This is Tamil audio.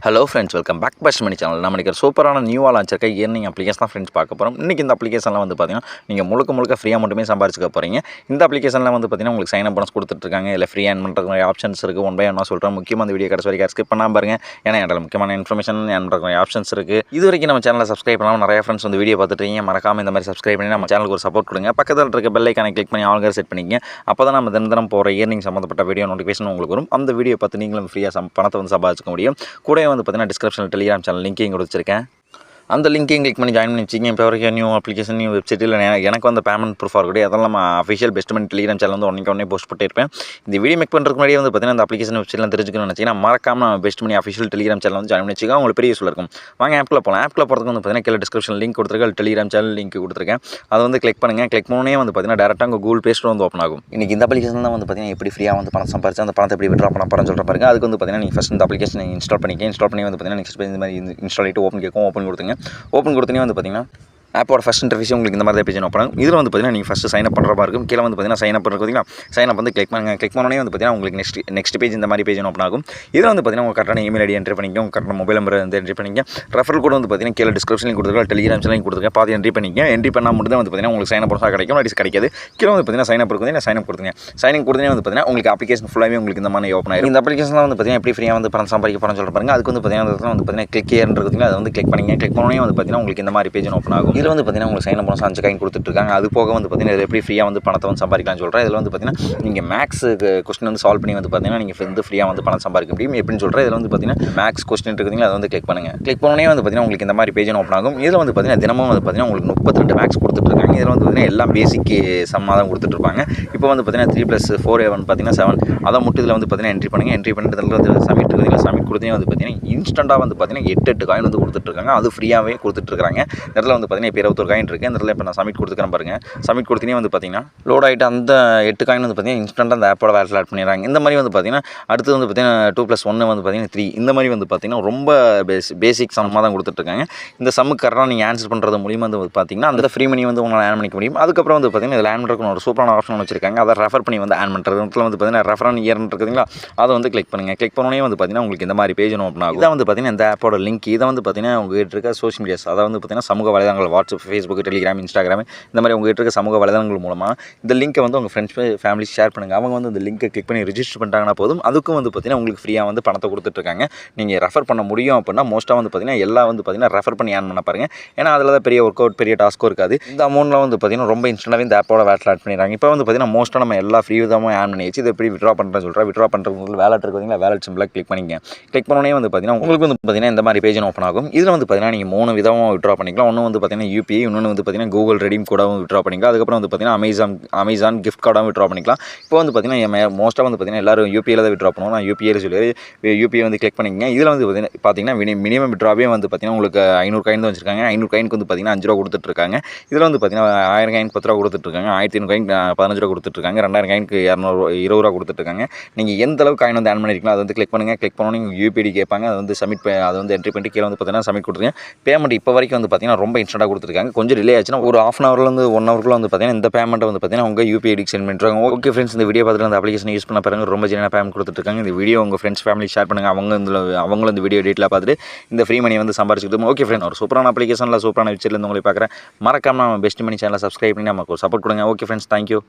Hello friends, welcome back bus Mani channel. நம்ம இன்றைக்கி சூப்பரான நியூவாக லான்ச் இருக்க ஏர்னிங் அப்ளிகேஷன் தான் ஃப்ரெண்ட்ஸ் பார்க்க போகிறோம். இன்றைக்கி இந்த அப்ளிகேஷனில் வந்து பார்த்தீங்கன்னா நீங்கள் முழுக்க ஃப்ரீயாக மட்டுமே சம்பாரிச்சுக்க போகிறீங்க. இந்த அப்ளிகேஷனில் வந்து பார்த்தீங்கன்னா உங்களுக்கு சைன் அப் போனஸ் கொடுத்துட்ருக்காங்க. இல்லை ஃப்ரீ ஏர்ன் பண்ணுற மாதிரி ஆப்ஷன்ஸ் இருக்குது. ஒன் பை ஒன்னாக சொல்கிறேன். முக்கியமாக இந்த வீடியோ கடைசி வரைக்கும் ஸ்கிப் பண்ணாமல் பாருங்கள். ஏன்னா என்கிட்ட முக்கியமான இன்ஃபர்மேஷன் ஏர்ன் பண்ணுற ஆப்ஷன்ஸ் இருக்குது. இது வரைக்கும் நம்ம சேனலை சப்ஸ்கிரைப் பண்ணாமல் நிறைய ஃப்ரெண்ட்ஸ் வந்து வீடியோ பார்த்துட்டீங்க. மறக்காமல் இந்த மாதிரி சப்ஸ்கிரைப் பண்ணி நம்ம சேனலுக்கு ஒரு சப்போர்ட் கொடுங்க. பக்கத்தில் இருக்க பெல் ஐக்கானை கிளிக் பண்ணி ஆல்கர் செட் பண்ணிங்க. அப்போ தான் நம்ம தினம் போகிற ஏர்னிங் சம்மந்தப்பட்ட வீடியோ நோட்டிஃபிகேஷன் உங்களுக்கு வரும். அந்த வீடியோ பார்த்து நீங்களும் ஃப்ரீயாக பணத்தை வந்து சம்பாதிச்சுக்க முடியும். கூட வந்து பார்த்தீங்கன்னா டிஸ்கிரிப்ஷனில் டெலிகிராம் சேனல் லிங்க் இங்கே கொடுத்துருக்கேன். அந்த லிங்க்கையும் கிளிக் பண்ணி ஜாயின் பண்ணி வச்சிங்க. இப்போ வரைக்கும் நியூ அப்ளிகேஷன் நியூ வெப்சைட்டில் எனக்கு வந்து பேமெண்ட் ப்ரூஃப் ஆகக்கூடிய அதெல்லாம் நம்ம அஃபிஷியல் பெஸ்ட் மணி டெலிகிராம் சேனல் வந்து ஒன்றே போஸ்ட் பண்ணியிருப்பேன். இந்த வீடியோ மேக் பண்ணுறதுக்கு முன்னாடியே வந்து பார்த்தீங்கன்னா அந்த அப்ளிகேஷன் வெப்சைட்லாம் தெரிஞ்சுக்கணும்னு நினச்சிங்கன்னா மறக்காம பெஸ்ட் மணி அஃபிஷியல் டெலிகிராம் சேனல் வந்து ஜாயின் பண்ணி வச்சுக்கோங்க. உங்களுக்கு பெரிய யூஸ்ஃபுல்லாக இருக்கும். வாங்க ஆப்பில் போகலாம். ஆப்பில் போகிறதுக்கு வந்து பார்த்தீங்கன்னா கீழே டிஸ்கிரிப்ஷன் லிங்க் கொடுத்துருக்கேன். டெலிகிராம் சேனல் லிங்க் கொடுத்துருக்கேன். அதை வந்து கிளிக் பண்ணுங்கள். கிளிக் பண்ணோன்னே வந்து பார்த்தீங்கன்னா டேரெக்டாக உங்கள் கூகுள் ப்ளே ஸ்டோர் வந்து ஓப்பன் ஆகும். இன்றைக்கி இந்த அப்ளிகேஷன் தான் வந்து பார்த்தீங்கன்னா எப்படி ஃப்ரீயாக வந்து பணம் சம்பாரிச்சு அந்த பணத்தை எப்படி விட்ரா பண்ண போகிறேன்னு சொல்கிற பாருங்க. அதுக்கு வந்து பார்த்தீங்கன்னா நீங்கள் ஃபஸ்ட் இந்த அப்ளிகேஷன் இன்ஸ்டால் பண்ணிக்க. இன்ஸ்டால் பண்ணி வந்து பார்த்தீங்கன்னா நெக்ஸ்ட் இந்த மாதிரி இன்ஸ்டால் ஆகிட்டு ஓப்பன் கேட்கும். ஓப்பன் கொடுத்துங்க. ஓப்பன் கொடுத்தனே வந்து பார்த்தீங்கன்னா ஆப்போட ஃபஸ்ட் இன்டர்ஃபேஸ் உங்களுக்கு இந்த மாதிரி தான் பேஜ் ஓப்பன். இதில் வந்து பார்த்தீங்கன்னா நீங்கள் ஃபஸ்ட்டு சைன் அப் பண்ணுற மாதிரி இருக்கும். கீழே வந்து பார்த்தீங்கன்னா சைன் அப் பண்ணுறதுக்கு சைன் அப் வந்து கிளிக் பண்ணுங்கள். கிளிக் பண்ணோடனே வந்து பார்த்தீங்கன்னா உங்களுக்கு நெக்ஸ்ட் பேஜ் இந்த மாதிரி பேஜ் ஓப்பன் ஆகும். இதில் வந்து பார்த்தீங்கன்னா உங்கள் கரெக்டான இமெயில் ஐடி என்ட்ரி பண்ணிக்க. உங்கள் கரெக்டான மொபைல் நம்பர் வந்து என்ட்ரி பண்ணிக்க. ரெஃபரல் கோட் வந்து பார்த்தீங்கன்னா கீழே டிஸ்கிரிப்ஷனில் கொடுத்துருக்கேன். டெலிகிராம் சேனல் கொடுத்துருக்கேன். பார்த்து என்ட்ரி பண்ணிக்க. என்ட்ரி பண்ணால் மட்டும் தான் வந்து பார்த்தீங்கன்னா உங்களுக்கு சைன் அப் பண்ணால் கிடைக்கும். அடிஸ் கிடைக்காது. கீழே வந்து பார்த்தீங்கன்னா சைன் அப் இருக்குது. சைன் அப் கொடுத்துங்க. சைனிங் கொடுத்தனே வந்து பார்த்தீங்கன்னா உங்களுக்கு அப்ளிகேஷன் ஃபுல்லாகவே உங்களுக்கு இந்த மாதிரி ஓப்பன் ஆகும். இந்த அப்ளிகேஷன் வந்து பார்த்தீங்கன்னா எப்படி ஃப்ரீயாக வந்து பணம் சம்பாதிக்க போகிறேன்னு சொல்ல பாருங்க. அதுக்கு வந்து பார்த்தீங்கன்னா வந்து பார்த்தீங்கன்னா கிளிக் ஏர்ன்றதுங்க. அதை வந்து கிளிக் பண்ணிங்க. கிளிக் பண்ணோடனே வந்து பார்த்தீங்கன்னா உங்களுக்கு இந்த மாதிரி பேஜ் ஓப்பன் ஆகும். இதில் வந்து பார்த்தீங்கன்னா உங்களுக்கு சைன் அப் போனஸ் 5 காயின் கொடுத்துட்ருக்காங்க. அது போக வந்து பார்த்தீங்கன்னா இதில் எப்படி ஃப்ரீயாக வந்து பணத்தை வந்து சம்பாதிக்கலாம்னு சொல்கிறேன். இதில் வந்து பார்த்தீங்கன்னா நீங்கள் மேக்ஸ் கொஸ்டின் வந்து சால்வ் பண்ணி வந்து பார்த்தீங்கன்னா நீங்கள் வந்து ஃப்ரீயாக வந்து பணம் சம்பாதிக்க முடியும். எப்படின்னு சொல்கிறேன். இதில் வந்து பார்த்தீங்கன்னா மேக்ஸ் கொஸ்டின் இருக்குதுங்க. அதை வந்து கிளிக் பண்ணுங்கள். கிளிக் பண்ணோடனே வந்து பார்த்தீங்கன்னா உங்களுக்கு இந்த மாதிரி பேஜ் ஓப்பன் ஆகும். இதில் வந்து பார்த்தீங்கன்னா தினமும் வந்து பார்த்தீங்கன்னா உங்களுக்கு 32 மேக்ஸ் கொடுத்துட்ருக்காங்க. இதில் வந்து பார்த்தீங்கன்னா எல்லாம் பேசிக் சம்மாக தான் கொடுத்துட்ருப்பாங்க. இப்போ வந்து பார்த்தீங்கன்னா 3+4 பார்த்தீங்கன்னா 7 அதை மட்டும் இதில் வந்து பார்த்தீங்கன்னா என்ட்ரி பண்ணுங்கள். என்ட்ரி பண்ணிட்டு இதில் வந்து சப்மிட் இருக்குதுங்க. சப்மிட் கொடுத்தே வந்து பார்த்தீங்கன்னா இன்ஸ்டண்ட்டாக வந்து பார்த்தீங்கன்னா 8 காயின் வந்து கொடுத்துட்ருக்காங்க. அது ஃப்ரீயாகவே கொடுத்துட்ருக்காங்க. இந்த இடத்துல வந்து பார்த்தீங்கன்னா இப்போ 21 காயின் இருக்குது. இந்த இடத்துல இப்போ நான் சப்மிட் கொடுத்துக்கிறேன் பாருங்கள். சப்மிட் கொடுத்தனே வந்து பார்த்தீங்கன்னா லோட் ஆகிட்டு அந்த 8 காயின் வந்து பார்த்தீங்கன்னா இன்ஸ்டன்ட்டாக அந்த ஆப்போட வேலட்டில் ஆட் பண்ணிடுறாங்க. இந்த மாதிரி வந்து பார்த்தீங்கன்னா அடுத்து வந்து பார்த்தீங்கன்னா 2+1 வந்து பார்த்தீங்கன்னா 3 இந்த மாதிரி வந்து பார்த்தீங்கன்னா ரொம்ப பேசிக் சம்மாக தான் கொடுத்துட்ருக்காங்க. இந்த சம்முக்கு கரெக்டாக நீங்கள் ஆன்சர் பண்ணுறது மூலியமாக வந்து பார்த்தீங்கன்னா அந்த ஃப்ரீ மணி வந்து உங்களால் ஆன் பண்ணிக்க முடியும். அதுக்கப்புறம் வந்து பார்த்தீங்கன்னா இதில் ஆன் பண்ணுறதுக்கு ஒரு சூப்பரான ஆப்ஷன் வச்சிருக்காங்க. அதை ரெஃபர் பண்ணி வந்து ஆன் பண்ணுறது இடத்துல வந்து பார்த்தீங்கன்னா ரெஃபரன் இயர்னு இருக்குதுங்களா, அதை வந்து கிளிக் பண்ணுங்கள். கிளிக் பண்ணோன்னே வந்து பார்த்தீங்கன்னா உங்களுக்கு இந்த மாதிரி பேஜ் ஓப்பன் ஆகும். இதை வந்து பார்த்தீங்கன்னா இந்த ஆப்போட லிங்க் இதை வந்து பார்த்தீங்கன்னா உங்ககிட்ட இருக்க சோஷியல் மீடியாஸ் அதாவது வந்து பார்த்தீங்கன்னா சமூக வலைதளங்கள் வாட்ஸ்அப், ஃபேஸ்புக், டெலிகிராம், இன்ஸ்டாகிராம் இந்த மாதிரி உங்ககிட்ட இருக்க சமூக வலைதளங்கள் மூலமாக இந்த லிங்க்கை வந்து உங்கள் ஃப்ரெண்ட்ஸ் ஃபேமிலி ஷேர் பண்ணுங்கள். அவங்க வந்து இந்த லிங்க்கை கிளிக் பண்ணி ரிஜிஸ்டர் பண்ணிட்டாங்கன்னா போதும். அதுக்கும் வந்து பார்த்தீங்கன்னா உங்களுக்கு ஃப்ரீயாக வந்து பணத்தை கொடுத்துட்ருக்காங்க. நீங்கள் ரெஃபர் பண்ண முடியும் அப்படின்னா மோஸ்ட்டாக வந்து பார்த்தீங்கன்னா எல்லாம் வந்து பார்த்தீங்கன்னா ரெஃபர் பண்ணி ஏர்ன் பண்ண பாருங்கள். ஏன்னா அதில் தான் பெரிய ஒர்க் அவுட் பெரிய டாஸ்க்கும் இருக்காது. இந்த அமௌண்ட்டில் வந்து பார்த்தீங்கன்னா ரொம்ப இன்ஸ்டன்ட்டாகவே இந்த ஆப்போட வேலட்டில் ஆட் பண்ணிடுறாங்க. இப்போ வந்து பார்த்தீங்கன்னா மோஸ்ட்டாக நம்ம எல்லா ஃப்ரீ விதமாக ஏர்ன் பண்ணி வச்சு இதை எப்படி விட்ரா பண்ணுறேன்னு சொல்கிறேன். விட்ரா பண்ணுறதுக்கு வேலட் இருக்குதுங்களா, வேலட் சிம்பிளாக கிளிக் பண்ணிங்க. கிளிக் பண்ணோன்னே வந்து பார்த்தீங்கன்னா உங்களுக்கு வந்து பார்த்தீங்கன்னா இந்த மாதிரி பேஜ் ஓப்பன் ஆகும். இதில் வந்து பார்த்தீங்கன்னா நீங்கள் 3 விதமாக விட்ரா பண்ணிக்கலாம். ஒன்று வந்து பார்த்தீங்கன்னா யூபிஐ, இன்னொன்று வந்து பார்த்தீங்கன்னா கூகுள் ரெடீம் கூடவும் விட்ரா பண்ணிக்கலாம். அதுக்கப்புறம் வந்து பார்த்தீங்கன்னா அமேசான் கிஃப்ட் கார்டாகவும் விட்ரா பண்ணிக்கலாம். இப்போ வந்து பார்த்தீங்கன்னா மோஸ்ட்டாக வந்து பார்த்தீங்கன்னா எல்லாரும் யூபிஐயில் தான் விட்ரா பண்ணுவோம். நான் யூபிஐயில் சொல்லி யூபிஐ வந்து கிளிக் பண்ணிக்கங்க. இதில் வந்து பார்த்தீங்கன்னா மினிமம் விட்ராவே வந்து பார்த்தீங்கன்னா உங்களுக்கு 500 காயின் தான் வச்சிருக்காங்க. 500 காயினுக்கு வந்து பார்த்தீங்கன்னா 5 ரூபா கொடுத்துட்ருக்காங்க. இதில் வந்து பார்த்தீங்கன்னா 1000 காயினுக்கு 10 ரூபா கொடுத்துட்ருக்காங்க. 1500 காயின் 15 ரூபா கொடுத்துட்ருக்காங்க. 2000 காயினுக்கு 20 ரூபா கொடுத்துட்ருக்காங்க. நீங்கள் எந்த அளவுக்கு காயின் வந்து ஆன் பண்ணிருக்கீங்களோ அதை வந்து கிளிக் பண்ணுங்கள். கிளிக் பண்ணோன்னே நீங்கள் யூபிஐ கேட்பாங்க. அதை வந்து அதை வந்து என்ட்ரி பண்ணிட்டு கீழே வந்து பார்த்தீங்கன்னா சப்மிட் கொடுத்துருங்க. பேமெண்ட் இப்போ வரைக்கும் வந்து பார்த்தீங்கன்னா ரொம்ப இன்ஸ்டன்ட்டாக கொடுத்துருக்காங்க. கொஞ்சம் டிலே ஆச்சுன்னா ஒரு ½ ஹவர்லேருந்து 1 ஹவருக்குள்ள வந்து பார்த்தீங்கன்னா இந்த பேமெண்ட்டை வந்து பார்த்தீங்கன்னா உங்கள் யூபிஐ ஐடிக்கு சென்ட் பண்ணிட்டுருக்காங்க. ஓகே ஃப்ரெண்ட்ஸ், இந்த வீடியோ பார்த்துட்டு அந்த அப்ளிகேஷன் யூஸ் பண்ண பாருங்க. ரொம்ப ஜெனியூனாக பேமெண்ட் கொடுத்துட்ருக்காங்க. இந்த வீடியோ உங்கள் ஃப்ரெண்ட்ஸ் ஃபேமிலி ஷேர் பண்ணுங்கள். அவங்களும் இந்த வீடியோ டீட்டெயிலாக பார்த்துட்டு இந்த ஃப்ரீ மணி வந்து சம்பாரிச்சுக்கிட்டு ஓகே ஃப்ரெண்ட் ஒரு சூப்பரான அப்ளிகேஷனில் சூப்பரான வெப்சைட்லேருந்து உங்களை பார்க்குறேன். மறக்காம நம்ம பெஸ்ட் மணி சேனலை சப்ஸ்கிரைப் பண்ணி நமக்கு ஒரு சப்போர்ட் கொடுங்க. Okay friends, thank you.